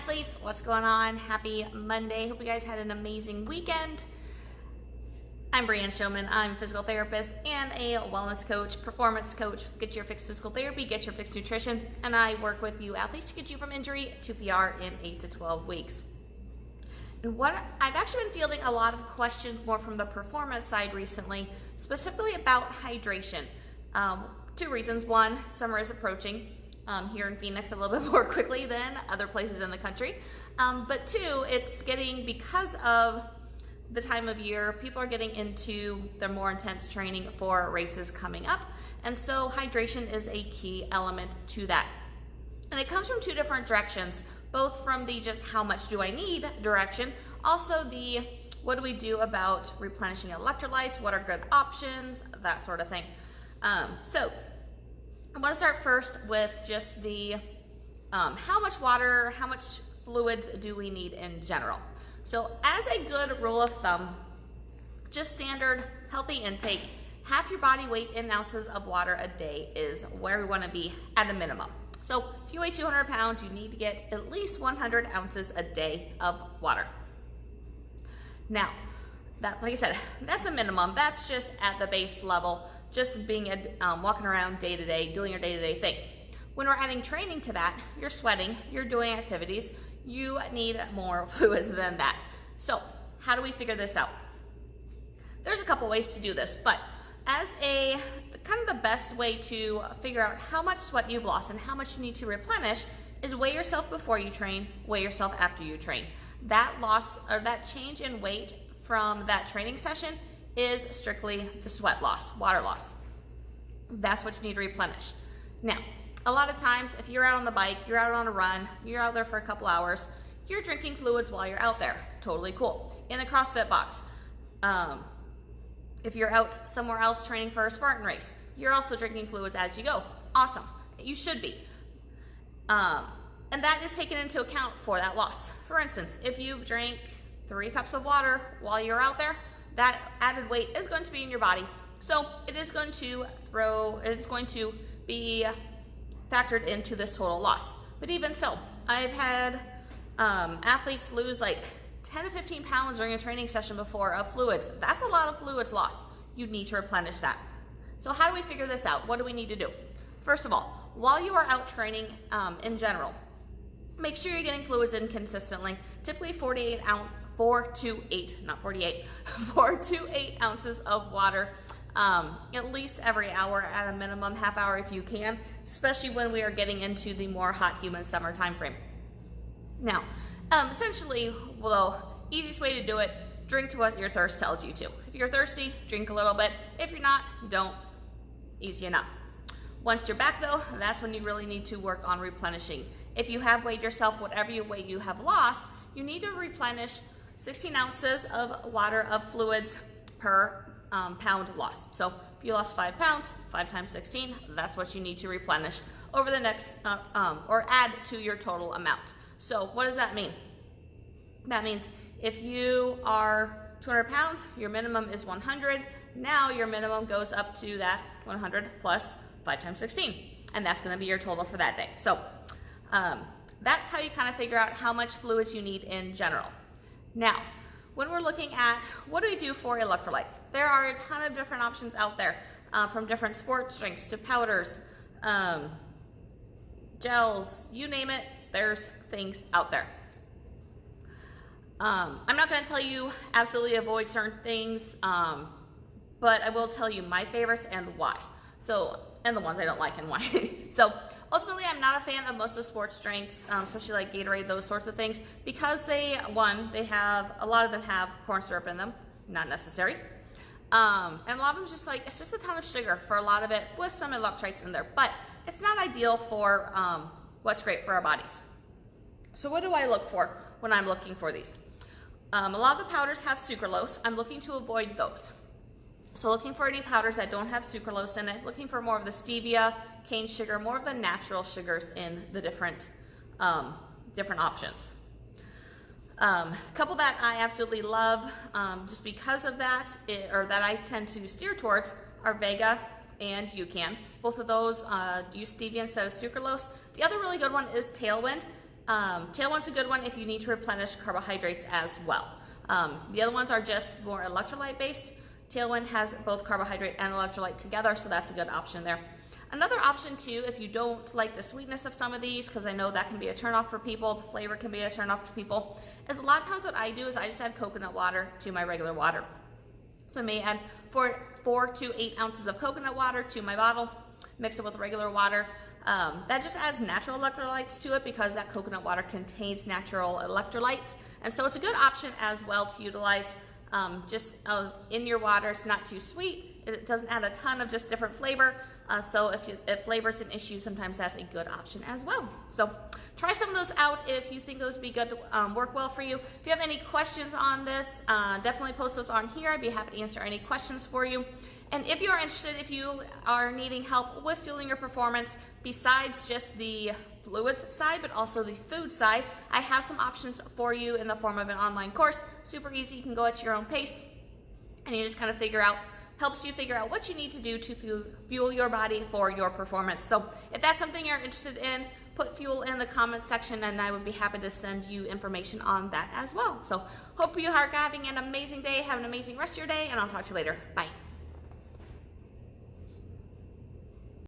athletes, what's going on? Happy Monday. Hope you guys had an amazing weekend. I'm Brianne Showman. I'm a physical therapist and a wellness coach, performance coach. Get your fixed physical therapy, get your fixed nutrition, and I work with you athletes to get you from injury to PR in 8 to 12 weeks. And what I've actually been fielding a lot of questions more from the performance side recently, specifically about hydration. Two reasons. One, summer is approaching here in Phoenix a little bit more quickly than other places in the country. But two, it's getting, because of the time of year, people are getting into their more intense training for races coming up. And so hydration is a key element to that. And it comes from two different directions, both from the just how much do I need direction, also the what do we do about replenishing electrolytes, what are good options, that sort of thing. So I want to start first with just the how much water, how much fluids do we need in general. So as a good rule of thumb, just standard healthy intake, half your body weight in ounces of water a day is where we want to be at a minimum. So if you weigh 200 pounds, you need to get at least 100 ounces a day of water. Now, that, like I said, that's a minimum. That's just at the base level, just being walking around day to day, doing your day-to-day thing. When we're adding training to that, you're sweating, you're doing activities, you need more fluids than that. So how do we figure this out? There's a couple ways to do this, but as a kind of the best way to figure out how much sweat you've lost and how much you need to replenish is weigh yourself before you train, weigh yourself after you train. That loss or that change in weight from that training session is strictly the sweat loss, water loss. That's what you need to replenish. Now, a lot of times if you're out on the bike, you're out on a run, you're out there for a couple hours, you're drinking fluids while you're out there. Totally cool. In the CrossFit box, if you're out somewhere else training for a Spartan race, you're also drinking fluids as you go. Awesome. You should be. And that is taken into account for that loss. For instance, if you've drank 3 cups of water while you're out there, that added weight is going to be in your body. So it is going to be factored into this total loss. But even so, I've had athletes lose like 10 to 15 pounds during a training session before of fluids. That's a lot of fluids lost. You need to replenish that. So how do we figure this out? What do we need to do? First of all, while you are out training in general, make sure you're getting fluids in consistently. Typically 4 to 8 ounces of water at least every hour, at a minimum half hour if you can, especially when we are getting into the more hot, humid summer time frame. Now, essentially, well, easiest way to do it, drink to what your thirst tells you to. If you're thirsty, drink a little bit. If you're not, don't. Easy enough. Once you're back though, that's when you really need to work on replenishing. If you have weighed yourself, whatever weight you have lost, you need to replenish 16 ounces of water of fluids per pound lost. So if you lost 5 pounds, 5 times 16, that's what you need to replenish over the next, or add to your total amount. So what does that mean? That means if you are 200 pounds, your minimum is 100. Now your minimum goes up to that 100 plus 5 times 16. And that's gonna be your total for that day. So that's how you kind of figure out how much fluids you need in general. Now, when we're looking at what do we do for electrolytes, there are a ton of different options out there, from different sports drinks to powders, gels, you name it, there's things out there. I'm not going to tell you absolutely avoid certain things, but I will tell you my favorites and why. So, and the ones I don't like and why. So ultimately, I'm not a fan of most of the sports drinks, especially like Gatorade, those sorts of things, because a lot of them have corn syrup in them, not necessary. And a lot of them just like, it's just a ton of sugar for a lot of it with some electrolytes in there, but it's not ideal for what's great for our bodies. So what do I look for when I'm looking for these? A lot of the powders have sucralose. I'm looking to avoid those. So looking for any powders that don't have sucralose in it, looking for more of the stevia, cane sugar, more of the natural sugars in the different options. A couple that I absolutely love, just because of that, or that I tend to steer towards, are Vega and UCAN. Both of those use stevia instead of sucralose. The other really good one is Tailwind. Tailwind's a good one if you need to replenish carbohydrates as well. The other ones are just more electrolyte based. Tailwind has both carbohydrate and electrolyte together, so that's a good option there. Another option too, if you don't like the sweetness of some of these, because I know that can be a turnoff for people, the flavor can be a turnoff to people, is a lot of times what I do is I just add coconut water to my regular water. So I may add 4 to 8 ounces of coconut water to my bottle, mix it with regular water. That just adds natural electrolytes to it because that coconut water contains natural electrolytes. And so it's a good option as well to utilize in your water. It's not too sweet. It doesn't add a ton of just different flavor. So if flavor's an issue, sometimes that's a good option as well. So try some of those out if you think those would be good, work well for you. If you have any questions on this, definitely post those on here. I'd be happy to answer any questions for you. And if you are interested, if you are needing help with fueling your performance, besides just the fluids side, but also the food side, I have some options for you in the form of an online course. Super easy, you can go at your own pace, and you just kind of helps you figure out what you need to do to fuel your body for your performance. So if that's something you're interested in, put fuel in the comments section and I would be happy to send you information on that as well. So hope you are having an amazing day, have an amazing rest of your day, and I'll talk to you later. Bye.